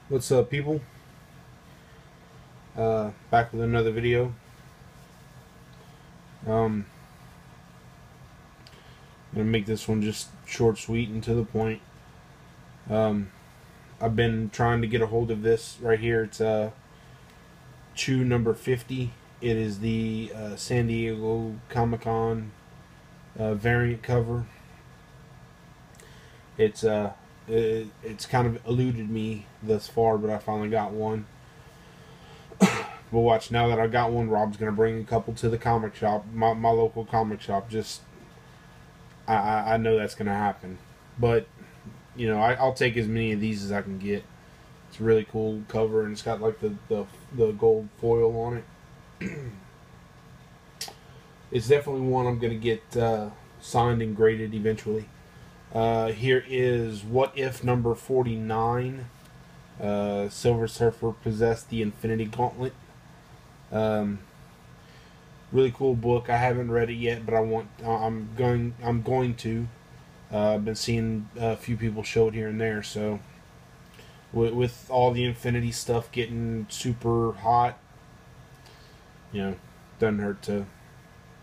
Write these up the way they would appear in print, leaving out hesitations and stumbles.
What's up, people? Back with another video. I'm gonna make this one just short, sweet, and to the point. Um, I've been trying to get a hold of this right here. It's Chew number 50. It is the San Diego Comic-Con variant cover. It's kind of eluded me thus far, but I finally got one. But watch, now that I got one, Rob's gonna bring a couple to the comic shop, my local comic shop. Just I know that's gonna happen, but you know I'll take as many of these as I can get. It's a really cool cover, and it's got like the gold foil on it. It's definitely one I'm gonna get signed and graded eventually. Here is What If number 49. Silver Surfer possessed the Infinity Gauntlet. Really cool book. I haven't read it yet, but I'm going to. I've been seeing a few people show it here and there. So, with all the Infinity stuff getting super hot, you know, doesn't hurt to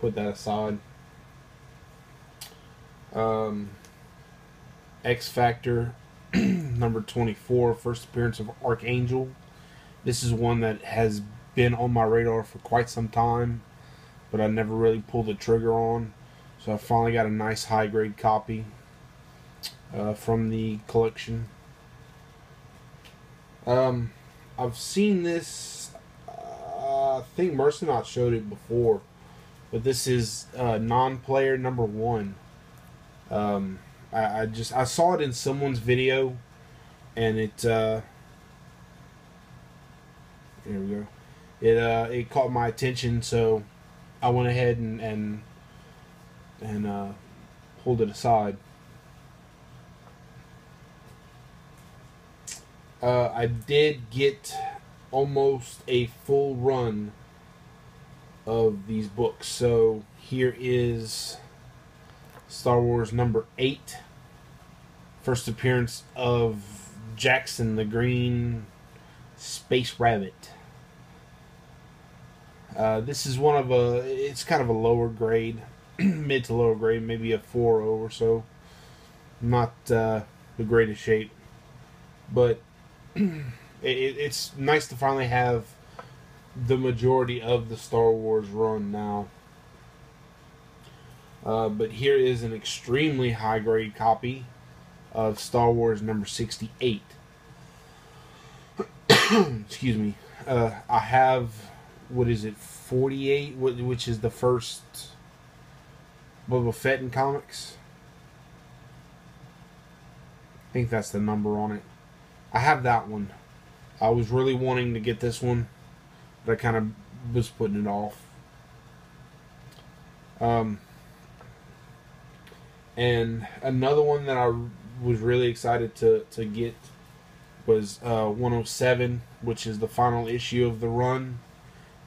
put that aside. X Factor number 24, first appearance of Archangel. This is one that has been on my radar for quite some time, but I never really pulled the trigger on. So I finally got a nice high grade copy from the collection. I've seen this. I think Mercenaut showed it before, but this is non-player number 1. I saw it in someone's video, and it here we go. It caught my attention, so I went ahead and pulled it aside. I did get almost a full run of these books. So here is Star Wars number 8. First appearance of Jackson the Green Space Rabbit. This is one of it's kind of a lower grade, mid to lower grade, maybe a 4.0 or so. Not the greatest shape, but it's nice to finally have the majority of the Star Wars run now. But here is an extremely high grade copy of Star Wars number 68. Excuse me. I have, what is it, 48, which is the first Boba Fett in comics. I think that's the number on it. I have that one. I was really wanting to get this one, but I kind of was putting it off. And another one that I was really excited to get was 107, which is the final issue of the run.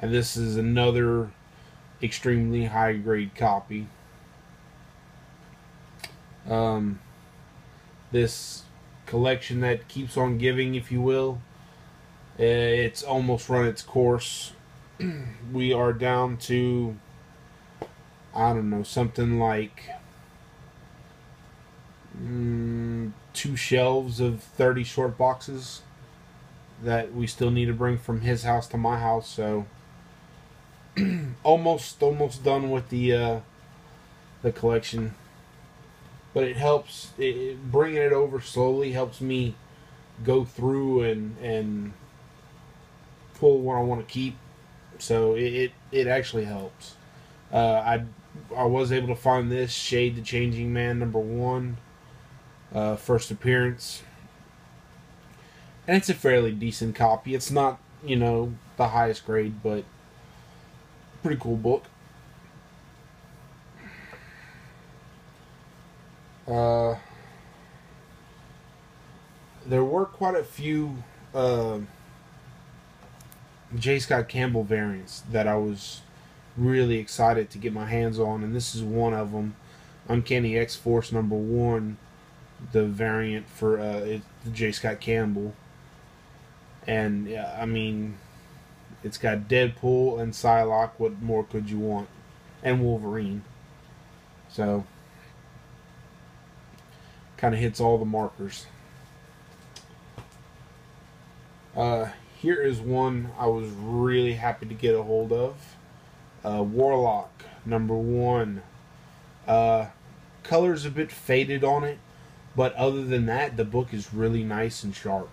And this is another extremely high grade copy. This collection that keeps on giving, if you will, it's almost run its course. We are down to, I don't know, something like 2 shelves of 30 short boxes that we still need to bring from his house to my house. So almost done with the collection, but it helps. Bringing it over slowly helps me go through and pull what I want to keep. So it actually helps. I was able to find this Shade the Changing Man number 1, first appearance, and it's a fairly decent copy. It's not, you know, the highest grade, but pretty cool book. There were quite a few J. Scott Campbell variants that I was really excited to get my hands on, and this is one of them. Uncanny X-Force number 1, the variant for the J. Scott Campbell. And I mean, it's got Deadpool and Psylocke. What more could you want? And Wolverine. So, kind of hits all the markers. Here is one I was really happy to get a hold of. Warlock, #1. Color's a bit faded on it, but other than that, the book is really nice and sharp.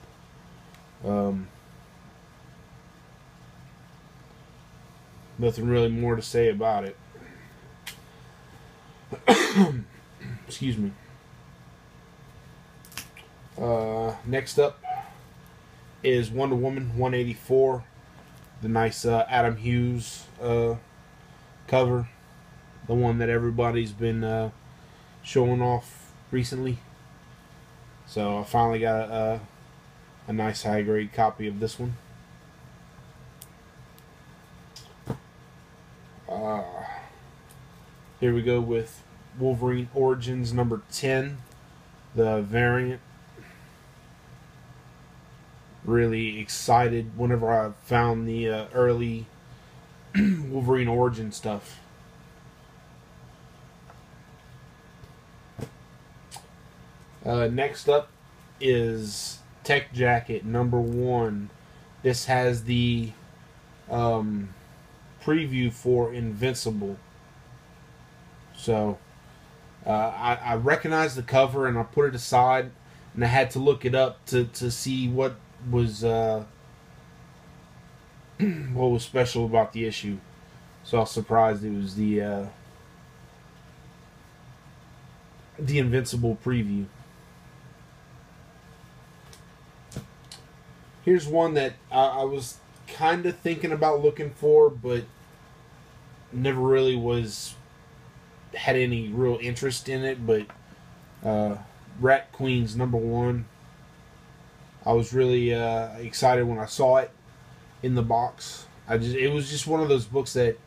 Nothing really more to say about it. Excuse me. Next up is Wonder Woman 184. The nice Adam Hughes cover. The one that everybody's been showing off recently. So I finally got a nice high grade copy of this one. Here we go with Wolverine Origins #10, the variant. Really excited whenever I found the early Wolverine Origin stuff. Next up is Tech Jacket #1. This has the preview for Invincible. So I recognized the cover and I put it aside, and I had to look it up to see what was special about the issue. So I was surprised it was the Invincible preview. Here's one that I was kind of thinking about looking for, but never really had any real interest in it. But Rat Queens #1. I was really excited when I saw it in the box. It was just one of those books that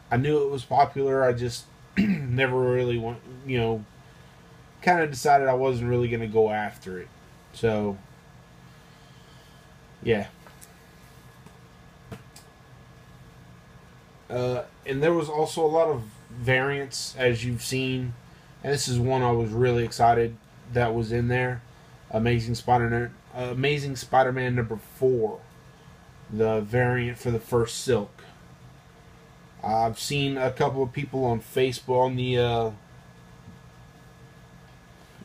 I knew it was popular. I just never really kind of decided I wasn't really going to go after it. So, yeah. And there was also a lot of variants, as you've seen. And this is one I was really excited that was in there. Amazing Spider-Man #4. The variant for the first Silk. I've seen a couple of people on Facebook, on the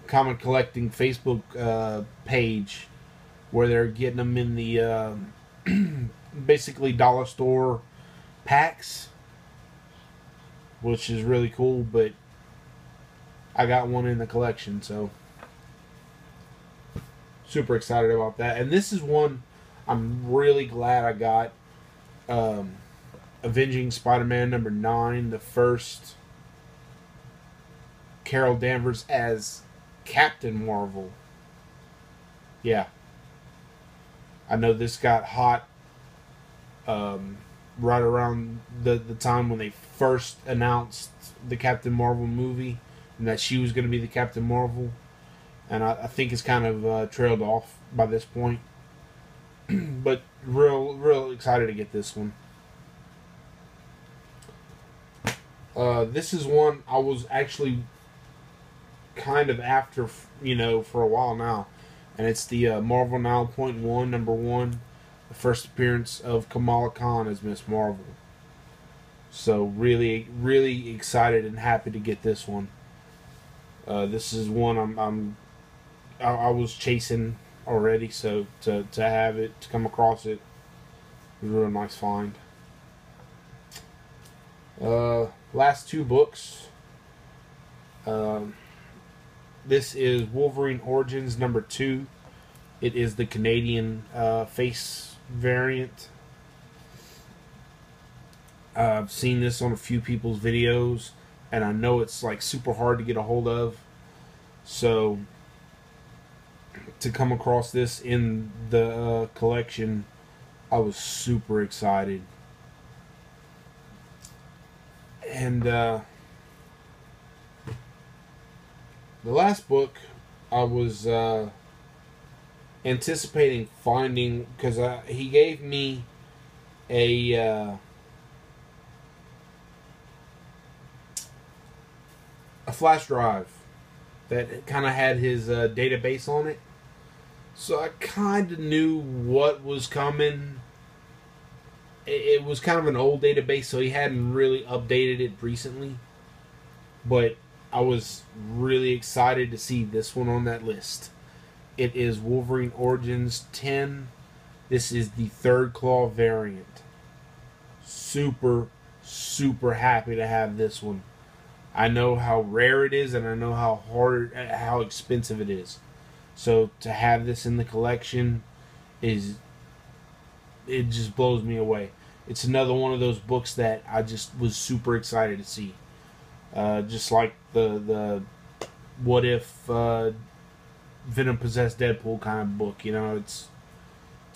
Comic Collecting Facebook page, where they're getting them in the basically dollar store packs, which is really cool. But I got one in the collection, so super excited about that. And this is one I'm really glad I got. Avenging Spider-Man #9, the first Carol Danvers as Captain Marvel. Yeah. I know this got hot right around the time when they first announced the Captain Marvel movie, and that she was going to be the Captain Marvel. And I think it's kind of trailed off by this point. But real excited to get this one. This is one I was actually kind of after, for a while now. And it's the Marvel Now #1, #1. The first appearance of Kamala Khan as Miss Marvel. So really, really excited and happy to get this one. This is one I was chasing already, so to have it, to come across it, was a real nice find. Last two books. This is Wolverine Origins #2. It is the Canadian face variant. I've seen this on a few people's videos, and I know it's like super hard to get a hold of. So to come across this in the collection, I was super excited. And the last book I was anticipating finding, because he gave me a flash drive that kind of had his database on it. So I kind of knew what was coming. It was kind of an old database, so he hadn't really updated it recently. But I was really excited to see this one on that list. It is Wolverine Origins 10. This is the Third Claw variant. Super, super happy to have this one. I know how rare it is, and I know how expensive it is. So to have this in the collection it just blows me away. It's another one of those books that I just was super excited to see. Just like the What If Venom Possessed Deadpool kind of book. You know, it's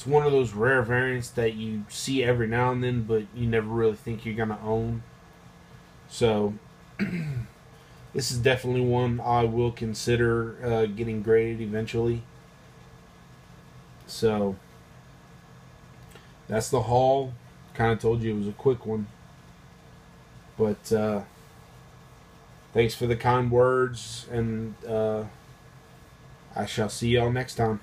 one of those rare variants that you see every now and then, but you never really think you're gonna own. So this is definitely one I will consider getting graded eventually. So that's the haul. Kind of told you it was a quick one, but thanks for the kind words, and I shall see y'all next time.